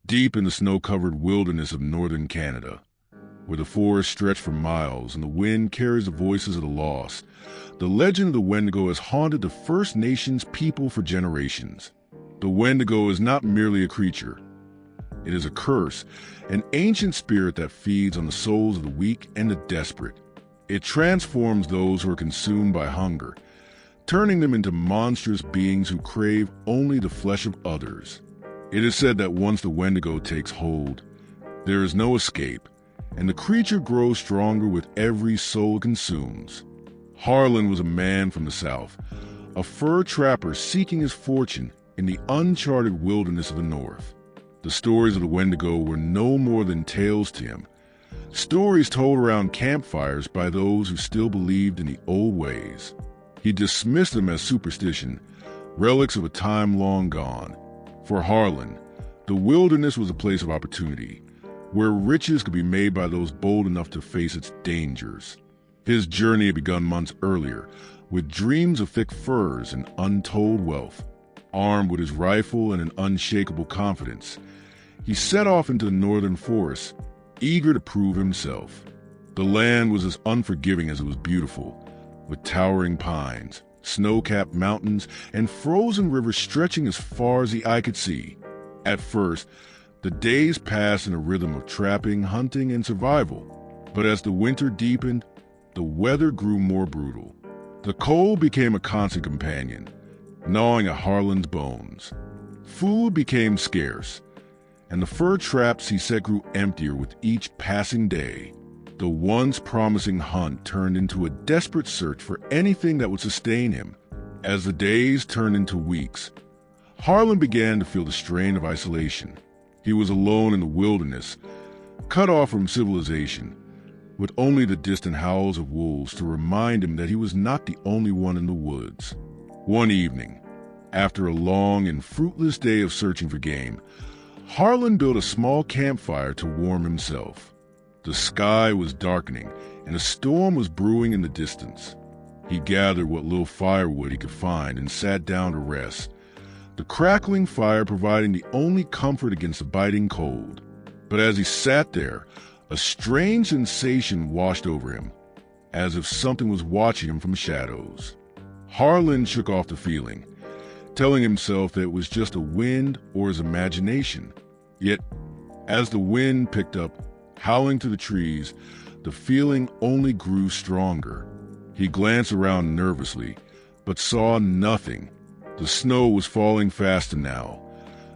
deep in the snow-covered wilderness of northern Canada, where the forests stretch for miles and the wind carries the voices of the lost, the legend of the Wendigo has haunted the First Nations people for generations. The Wendigo is not merely a creature. It is a curse, an ancient spirit that feeds on the souls of the weak and the desperate. It transforms those who are consumed by hunger, turning them into monstrous beings who crave only the flesh of others. It is said that once the Wendigo takes hold, there is no escape, and the creature grows stronger with every soul it consumes. Harlan was a man from the south, a fur trapper seeking his fortune in the uncharted wilderness of the north. The stories of the Wendigo were no more than tales to him, stories told around campfires by those who still believed in the old ways. He dismissed them as superstition, relics of a time long gone. For Harlan, the wilderness was a place of opportunity, where riches could be made by those bold enough to face its dangers. His journey had begun months earlier, with dreams of thick furs and untold wealth. Armed with his rifle and an unshakable confidence, he set off into the northern forests, eager to prove himself. The land was as unforgiving as it was beautiful, with towering pines, snow-capped mountains, and frozen rivers stretching as far as the eye could see. At first, the days passed in a rhythm of trapping, hunting, and survival. But as the winter deepened, the weather grew more brutal. The cold became a constant companion, gnawing at Harlan's bones. Food became scarce, and the fur traps he set grew emptier with each passing day. The once promising hunt turned into a desperate search for anything that would sustain him. As the days turned into weeks, Harlan began to feel the strain of isolation. He was alone in the wilderness, cut off from civilization, with only the distant howls of wolves to remind him that he was not the only one in the woods. One evening, after a long and fruitless day of searching for game, Harlan built a small campfire to warm himself. The sky was darkening, and a storm was brewing in the distance. He gathered what little firewood he could find and sat down to rest, the crackling fire providing the only comfort against the biting cold. But as he sat there, a strange sensation washed over him, as if something was watching him from shadows. Harlan shook off the feeling, telling himself that it was just a wind or his imagination. Yet, as the wind picked up, howling through the trees, the feeling only grew stronger. He glanced around nervously, but saw nothing. The snow was falling faster now,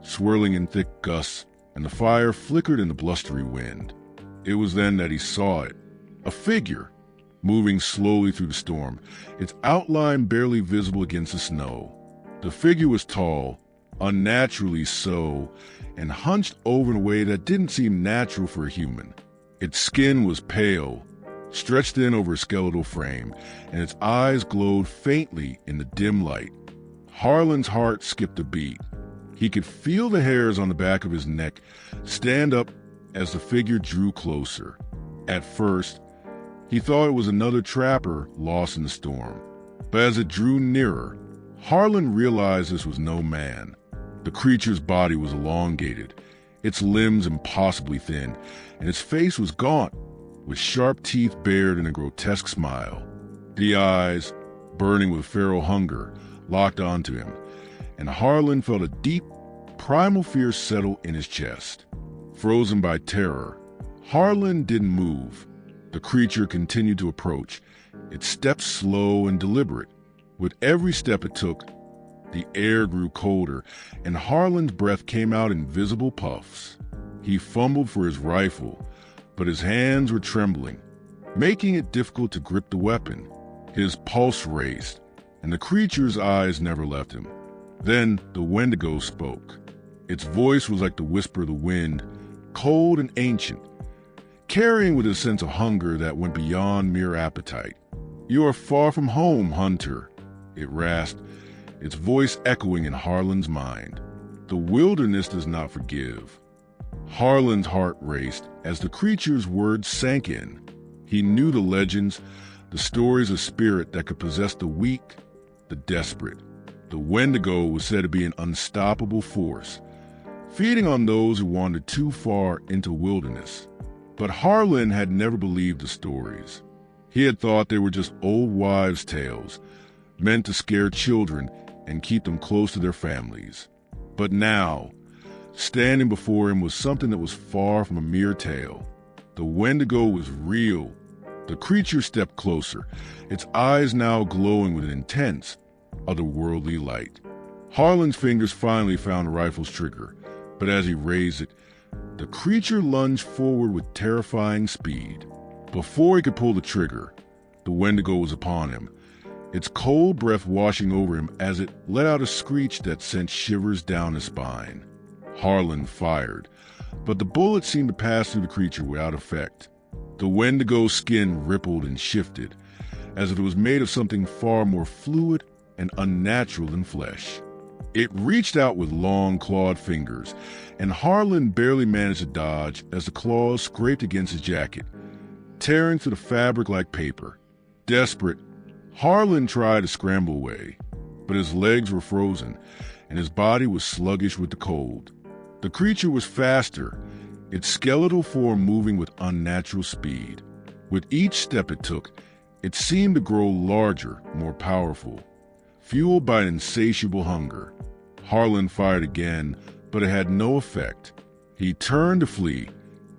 swirling in thick gusts, and the fire flickered in the blustery wind. It was then that he saw it, a figure, moving slowly through the storm, its outline barely visible against the snow. The figure was tall, unnaturally so, and hunched over in a way that didn't seem natural for a human. Its skin was pale, stretched in over a skeletal frame, and its eyes glowed faintly in the dim light. Harlan's heart skipped a beat. He could feel the hairs on the back of his neck stand up as the figure drew closer. At first, he thought it was another trapper lost in the storm. But as it drew nearer, Harlan realized this was no man. The creature's body was elongated, its limbs impossibly thin, and its face was gaunt, with sharp teeth bared in a grotesque smile. The eyes, burning with feral hunger, locked onto him, and Harlan felt a deep, primal fear settle in his chest. Frozen by terror, Harlan didn't move. The creature continued to approach, its steps slow and deliberate. With every step it took, the air grew colder, and Harlan's breath came out in visible puffs. He fumbled for his rifle, but his hands were trembling, making it difficult to grip the weapon. His pulse raced, and the creature's eyes never left him. Then the Wendigo spoke. Its voice was like the whisper of the wind, cold and ancient, carrying with it a sense of hunger that went beyond mere appetite. "You are far from home, hunter," it rasped, its voice echoing in Harlan's mind. The wilderness does not forgive. Harlan's heart raced as the creature's words sank in. He knew the legends, the stories of spirit that could possess the weak, the desperate. The Wendigo was said to be an unstoppable force, feeding on those who wandered too far into wilderness. But Harlan had never believed the stories. He had thought they were just old wives' tales, meant to scare children and keep them close to their families. But now, standing before him was something that was far from a mere tale. The Wendigo was real. The creature stepped closer, its eyes now glowing with an intense, otherworldly light. Harlan's fingers finally found the rifle's trigger, but as he raised it, the creature lunged forward with terrifying speed. Before he could pull the trigger, the Wendigo was upon him, its cold breath washing over him as it let out a screech that sent shivers down his spine. Harlan fired, but the bullet seemed to pass through the creature without effect. The Wendigo's skin rippled and shifted, as if it was made of something far more fluid and unnatural than flesh. It reached out with long, clawed fingers, and Harlan barely managed to dodge as the claws scraped against his jacket, tearing through the fabric like paper. Desperate, Harlan tried to scramble away, but his legs were frozen, and his body was sluggish with the cold. The creature was faster, its skeletal form moving with unnatural speed. With each step it took, it seemed to grow larger, more powerful. Fueled by an insatiable hunger, Harlan fired again, but it had no effect. He turned to flee,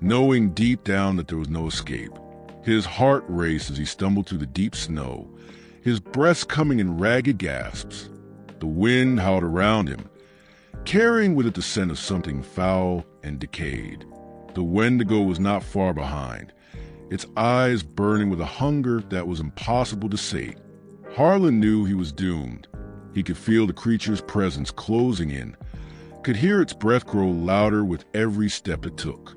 knowing deep down that there was no escape. His heart raced as he stumbled through the deep snow, his breath coming in ragged gasps. The wind howled around him, carrying with it the scent of something foul and decayed. The Wendigo was not far behind, its eyes burning with a hunger that was impossible to sate. Harlan knew he was doomed. He could feel the creature's presence closing in, could hear its breath grow louder with every step it took.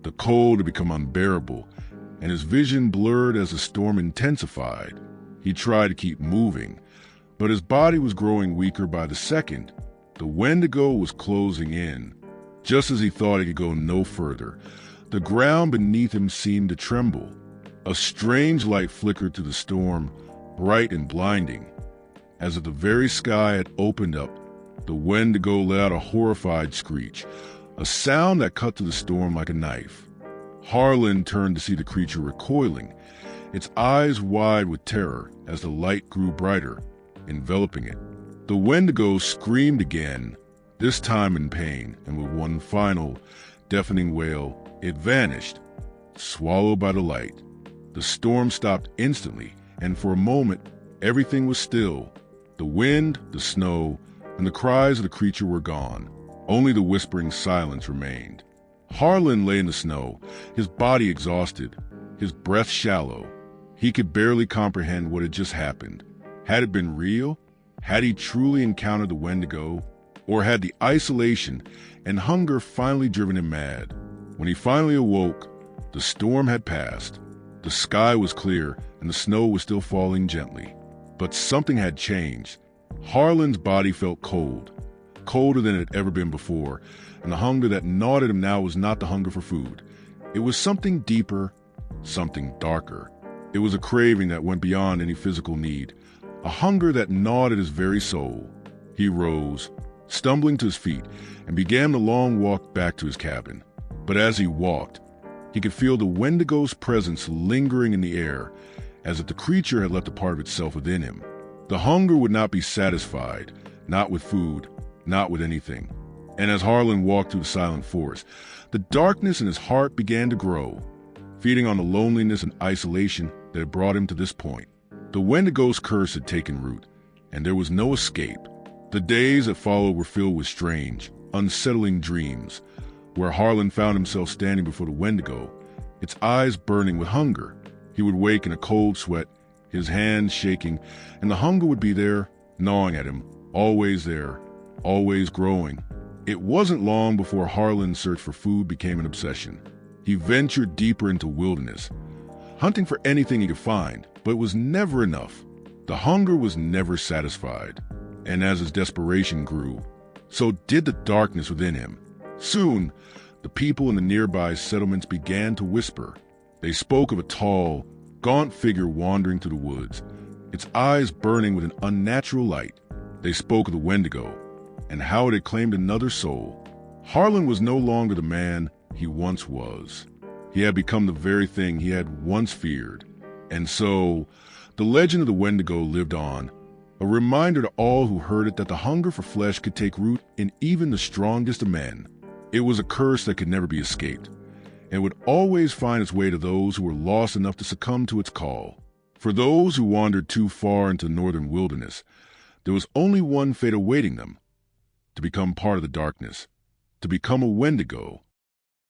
The cold had become unbearable, and his vision blurred as the storm intensified. He tried to keep moving, but his body was growing weaker by the second. The Wendigo was closing in. Just as he thought he could go no further, the ground beneath him seemed to tremble. A strange light flickered through the storm, bright and blinding. As if the very sky had opened up, the Wendigo let out a horrified screech, a sound that cut through the storm like a knife. Harlan turned to see the creature recoiling, its eyes wide with terror as the light grew brighter, enveloping it. The Wendigo screamed again, this time in pain, and with one final, deafening wail, it vanished, swallowed by the light. The storm stopped instantly, and for a moment, everything was still. The wind, the snow, and the cries of the creature were gone. Only the whispering silence remained. Harlan lay in the snow, his body exhausted, his breath shallow. He could barely comprehend what had just happened. Had it been real? Had he truly encountered the Wendigo? Or had the isolation and hunger finally driven him mad? When he finally awoke, the storm had passed. The sky was clear and the snow was still falling gently. But something had changed. Harlan's body felt cold, colder than it had ever been before, and the hunger that gnawed at him now was not the hunger for food. It was something deeper, something darker. It was a craving that went beyond any physical need, a hunger that gnawed at his very soul. He rose, stumbling to his feet, and began the long walk back to his cabin. But as he walked, he could feel the Wendigo's presence lingering in the air, as if the creature had left a part of itself within him. The hunger would not be satisfied, not with food, not with anything. And as Harlan walked through the silent forest, the darkness in his heart began to grow, feeding on the loneliness and isolation that had brought him to this point. The Wendigo's curse had taken root, and there was no escape. The days that followed were filled with strange, unsettling dreams, where Harlan found himself standing before the Wendigo, its eyes burning with hunger. He would wake in a cold sweat, his hands shaking, and the hunger would be there, gnawing at him, always there, always growing. It wasn't long before Harlan's search for food became an obsession. He ventured deeper into wilderness, hunting for anything he could find, but it was never enough. The hunger was never satisfied, and as his desperation grew, so did the darkness within him. Soon, the people in the nearby settlements began to whisper. They spoke of a tall, gaunt figure wandering through the woods, its eyes burning with an unnatural light. They spoke of the Wendigo, and how it had claimed another soul. Harlan was no longer the man he once was. He had become the very thing he had once feared. And so, the legend of the Wendigo lived on, a reminder to all who heard it that the hunger for flesh could take root in even the strongest of men. It was a curse that could never be escaped, and would always find its way to those who were lost enough to succumb to its call. For those who wandered too far into the northern wilderness, there was only one fate awaiting them: to become part of the darkness, to become a Wendigo,